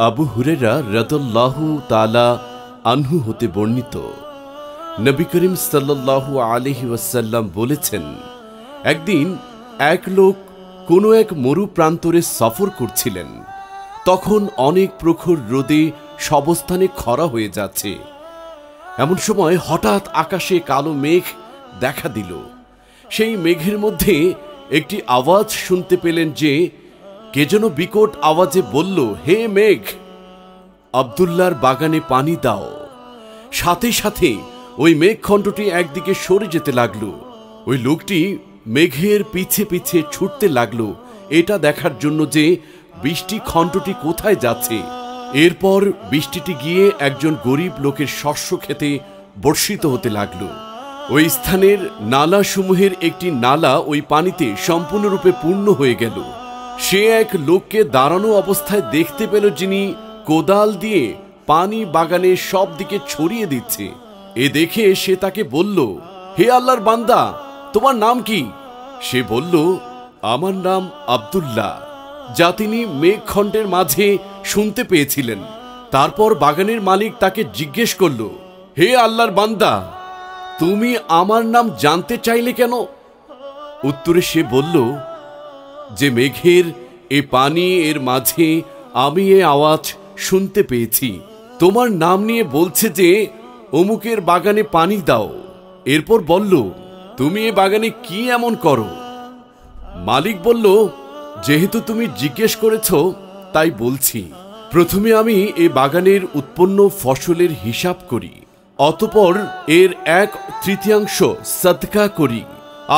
আবু হুরায়রা রাদিয়াল্লাহু তাআলা আনহু হতে বর্ণিত, নবী করিম সাল্লাল্লাহু আলাইহি ওয়াসাল্লাম বলেছেন, একদিন এক লোক কোনো এক মরু প্রান্তরে সফর করছিলেন। তখন অনেক প্রখর রোদে সবস্থানে খরা হয়ে যাচ্ছে। এমন সময় হঠাৎ আকাশে কালো মেঘ দেখা দিল। সেই মেঘের মধ্যে একটি আওয়াজ শুনতে পেলেন যে কে যেন বিকট আওয়াজে বলল, হে মেঘ, আব্দুল্লাহর বাগানে পানি দাও। সাথে সাথে ওই মেঘখণ্ডটি একদিকে সরে যেতে লাগলো। ওই লোকটি মেঘের পিছে পিছে ছুটতে লাগলো এটা দেখার জন্য যে বৃষ্টি খণ্ডটি কোথায় যাচ্ছে। এরপর বৃষ্টিটি গিয়ে একজন গরিব লোকের শস্য খেতে বর্ষিত হতে লাগলো। ওই স্থানের নালাসমূহের একটি নালা ওই পানিতে সম্পূর্ণরূপে পূর্ণ হয়ে গেল। সে এক লোককে দাঁড়ানো অবস্থায় দেখতে পেল, যিনি কোদাল দিয়ে পানি বাগানের সব দিকে ছড়িয়ে দিচ্ছে। এ দেখে সে তাকে বলল, হে আল্লাহর বান্দা, তোমার নাম কি? সে বলল, আমার নাম আব্দুল্লাহ, যা তিনি মেঘখণ্ডের মাঝে শুনতে পেয়েছিলেন। তারপর বাগানের মালিক তাকে জিজ্ঞেস করল, হে আল্লাহর বান্দা, তুমি আমার নাম জানতে চাইলে কেন? উত্তরে সে বলল যে মেঘের এ পানি এর মাঝে আমি এ আওয়াজ শুনতে পেয়েছি, তোমার নাম নিয়ে বলছে যে অমুকের বাগানে পানি দাও। এরপর বলল, তুমি এ বাগানে কি এমন করো? মালিক বলল, যেহেতু তুমি জিজ্ঞেস করেছ তাই বলছি। প্রথমে আমি এ বাগানের উৎপন্ন ফসলের হিসাব করি, অতঃপর এর 1/3 সদকা করি,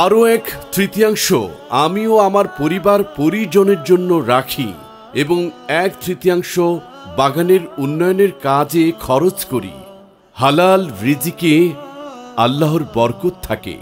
আরও 1/3 আমিও আমার পরিবার পরিজনের জন্য রাখি এবং 1/3 বাগানের উন্নয়নের কাজে খরচ করি। হালাল রিজিকে আল্লাহর বরকত থাকে।